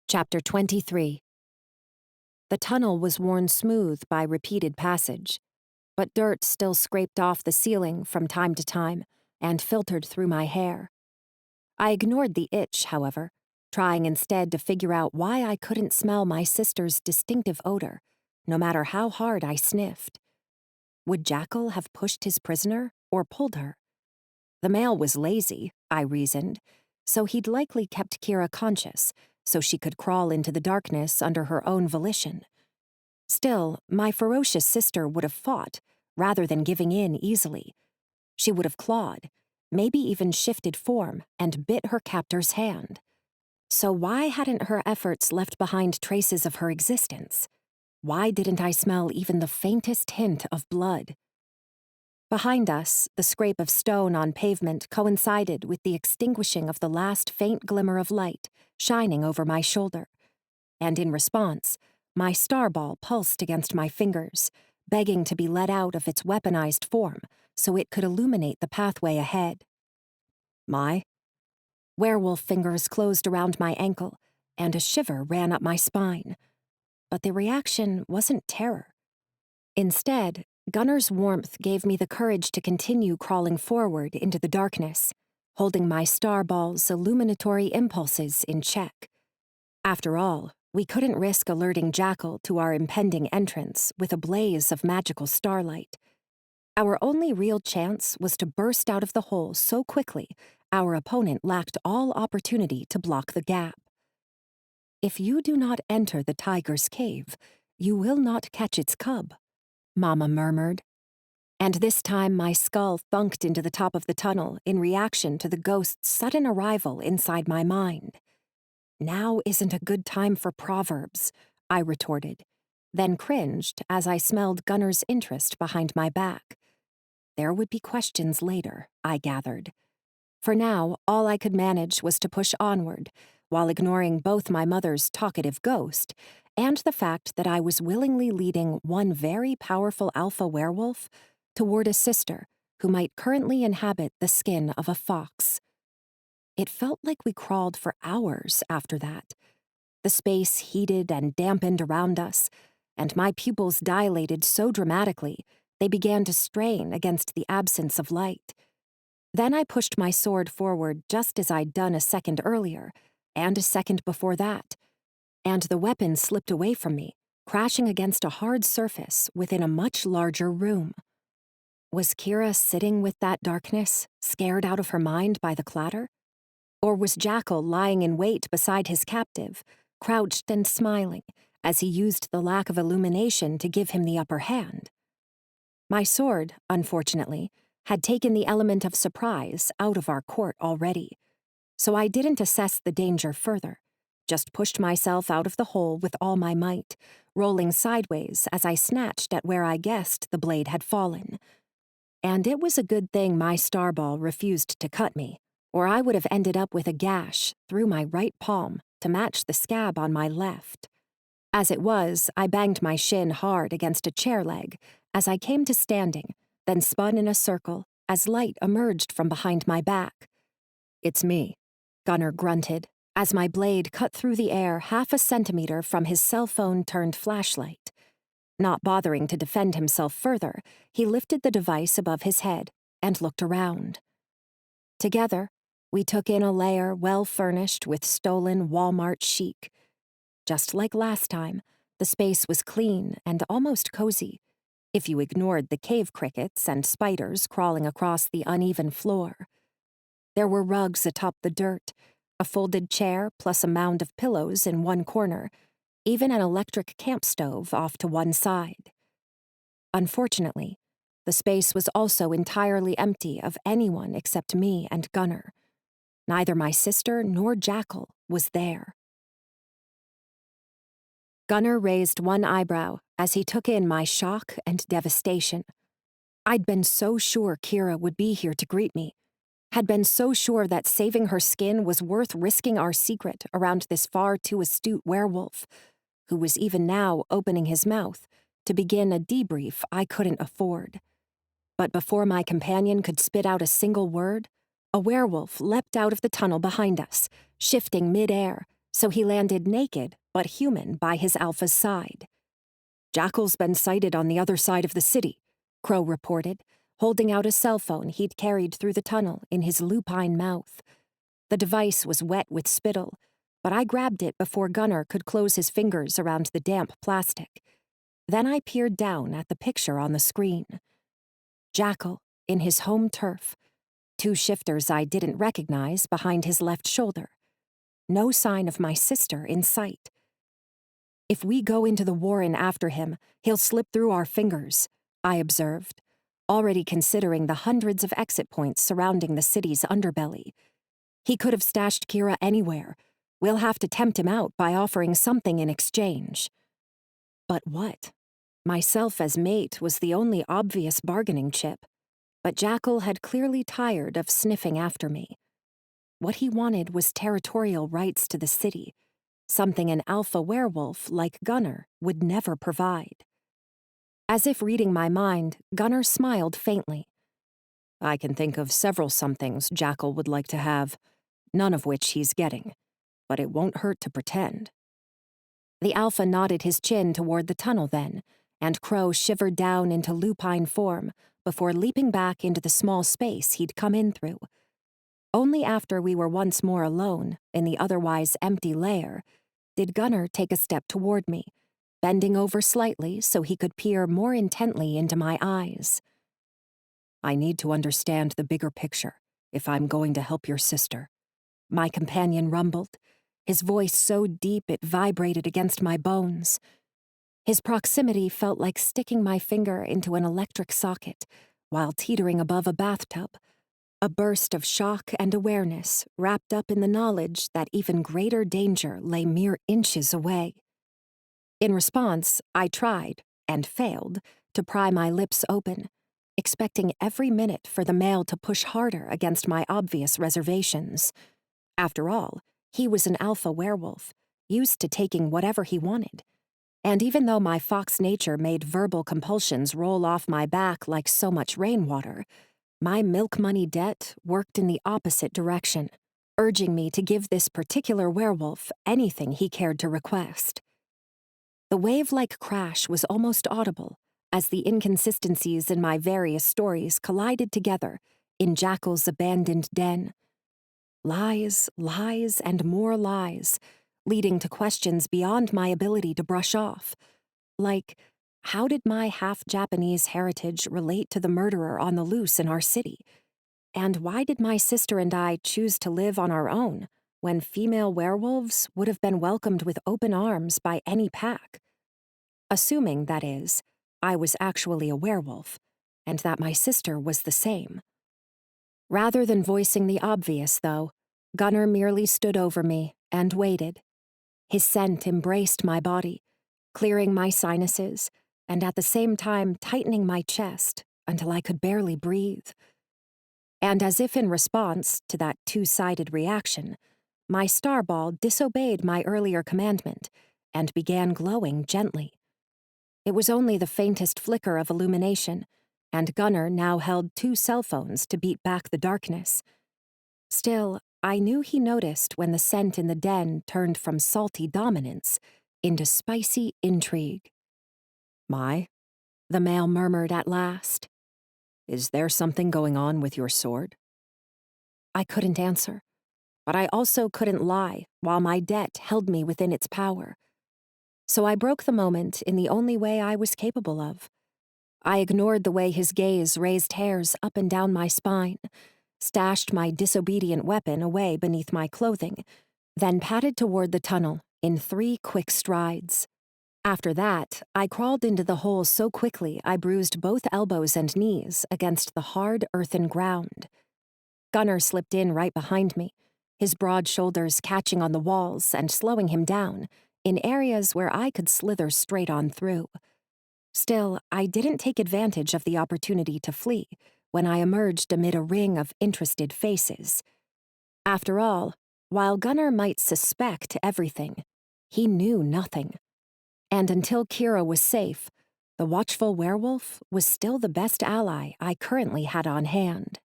Chapter 23. The tunnel was worn smooth by repeated passage, but dirt still scraped off the ceiling from time to time and filtered through my hair. I ignored the itch, however, trying instead to figure out why I couldn't smell my sister's distinctive odor, no matter how hard I sniffed. Would Jackal have pushed his prisoner or pulled her? The male was lazy, I reasoned, so he'd likely kept Kira conscious so she could crawl into the darkness under her own volition. Still, my ferocious sister would have fought, rather than giving in easily. She would have clawed, maybe even shifted form, and bit her captor's hand. So why hadn't her efforts left behind traces of her existence? Why didn't I smell even the faintest hint of blood? Behind us, the scrape of stone on pavement coincided with the extinguishing of the last faint glimmer of light shining over my shoulder, and in response, my starball pulsed against my fingers, begging to be let out of its weaponized form so it could illuminate the pathway ahead. My werewolf fingers closed around my ankle, and a shiver ran up my spine. But the reaction wasn't terror. Instead, Gunner's warmth gave me the courage to continue crawling forward into the darkness, holding my starball's illuminatory impulses in check. After all, we couldn't risk alerting Jackal to our impending entrance with a blaze of magical starlight. Our only real chance was to burst out of the hole so quickly our opponent lacked all opportunity to block the gap. "If you do not enter the tiger's cave, you will not catch its cub," Mama murmured. And this time my skull thunked into the top of the tunnel in reaction to the ghost's sudden arrival inside my mind. "Now isn't a good time for proverbs," I retorted, then cringed as I smelled Gunner's interest behind my back. There would be questions later, I gathered. For now, all I could manage was to push onward, while ignoring both my mother's talkative ghost and the fact that I was willingly leading one very powerful alpha werewolf toward a sister who might currently inhabit the skin of a fox. It felt like we crawled for hours after that. The space heated and dampened around us, and my pupils dilated so dramatically they began to strain against the absence of light. Then I pushed my sword forward just as I'd done a second earlier, and a second before that, and the weapon slipped away from me, crashing against a hard surface within a much larger room. Was Kira sitting with that darkness, scared out of her mind by the clatter? Or was Jackal lying in wait beside his captive, crouched and smiling, as he used the lack of illumination to give him the upper hand? My sword, unfortunately, had taken the element of surprise out of our court already, so I didn't assess the danger further, just pushed myself out of the hole with all my might, rolling sideways as I snatched at where I guessed the blade had fallen. And it was a good thing my starball refused to cut me, or I would have ended up with a gash through my right palm to match the scab on my left. As it was, I banged my shin hard against a chair leg as I came to standing, then spun in a circle as light emerged from behind my back. "It's me," Gunner grunted, as my blade cut through the air half a centimeter from his cell phone-turned flashlight. Not bothering to defend himself further, he lifted the device above his head and looked around. Together, we took in a lair well-furnished with stolen Walmart chic. Just like last time, the space was clean and almost cozy, if you ignored the cave crickets and spiders crawling across the uneven floor. There were rugs atop the dirt, a folded chair plus a mound of pillows in one corner, even an electric camp stove off to one side. Unfortunately, the space was also entirely empty of anyone except me and Gunner. Neither my sister nor Jackal was there. Gunner raised one eyebrow as he took in my shock and devastation. I'd been so sure Kira would be here to greet me, had been so sure that saving her skin was worth risking our secret around this far too astute werewolf, who was even now opening his mouth to begin a debrief I couldn't afford. But before my companion could spit out a single word, a werewolf leapt out of the tunnel behind us, shifting mid-air, So he landed naked but human by his alpha's side. "Jackal's been sighted on the other side of the city," Crow reported, holding out a cell phone he'd carried through the tunnel in his lupine mouth. The device was wet with spittle, but I grabbed it before Gunnar could close his fingers around the damp plastic. Then I peered down at the picture on the screen. Jackal, in his home turf. 2 shifters I didn't recognize behind his left shoulder. No sign of my sister in sight. "If we go into the warren after him, he'll slip through our fingers," I observed, already considering the hundreds of exit points surrounding the city's underbelly. "He could have stashed Kira anywhere. We'll have to tempt him out by offering something in exchange." But what? Myself as mate was the only obvious bargaining chip, but Jackal had clearly tired of sniffing after me. What he wanted was territorial rights to the city, something an alpha werewolf like Gunnar would never provide. As if reading my mind, Gunnar smiled faintly. "I can think of several somethings Jackal would like to have, none of which he's getting, but it won't hurt to pretend." The alpha nodded his chin toward the tunnel then, and Crow shivered down into lupine form before leaping back into the small space he'd come in through. Only after we were once more alone, in the otherwise empty lair, did Gunnar take a step toward me, bending over slightly so he could peer more intently into my eyes. "I need to understand the bigger picture if I'm going to help your sister," my companion rumbled, his voice so deep it vibrated against my bones. His proximity felt like sticking my finger into an electric socket while teetering above a bathtub, a burst of shock and awareness wrapped up in the knowledge that even greater danger lay mere inches away. In response, I tried, and failed, to pry my lips open, expecting every minute for the male to push harder against my obvious reservations. After all, he was an alpha werewolf, used to taking whatever he wanted. And even though my fox nature made verbal compulsions roll off my back like so much rainwater, my milk money debt worked in the opposite direction, urging me to give this particular werewolf anything he cared to request. The wave-like crash was almost audible as the inconsistencies in my various stories collided together in Jackal's abandoned den. Lies, lies, and more lies, leading to questions beyond my ability to brush off, like, how did my half-Japanese heritage relate to the murderer on the loose in our city? And why did my sister and I choose to live on our own when female werewolves would have been welcomed with open arms by any pack? Assuming, that is, I was actually a werewolf, and that my sister was the same. Rather than voicing the obvious, though, Gunnar merely stood over me and waited. His scent embraced my body, clearing my sinuses, and at the same time tightening my chest until I could barely breathe. And as if in response to that two-sided reaction, my starball disobeyed my earlier commandment and began glowing gently. It was only the faintest flicker of illumination, and Gunnar now held 2 cell phones to beat back the darkness. Still, I knew he noticed when the scent in the den turned from salty dominance into spicy intrigue. "My," the male murmured at last. "Is there something going on with your sword?" I couldn't answer, but I also couldn't lie while my debt held me within its power. So I broke the moment in the only way I was capable of. I ignored the way his gaze raised hairs up and down my spine, stashed my disobedient weapon away beneath my clothing, then padded toward the tunnel in 3 quick strides. After that, I crawled into the hole so quickly I bruised both elbows and knees against the hard earthen ground. Gunnar slipped in right behind me, his broad shoulders catching on the walls and slowing him down in areas where I could slither straight on through. Still, I didn't take advantage of the opportunity to flee when I emerged amid a ring of interested faces. After all, while Gunnar might suspect everything, he knew nothing. And until Kira was safe, the watchful werewolf was still the best ally I currently had on hand.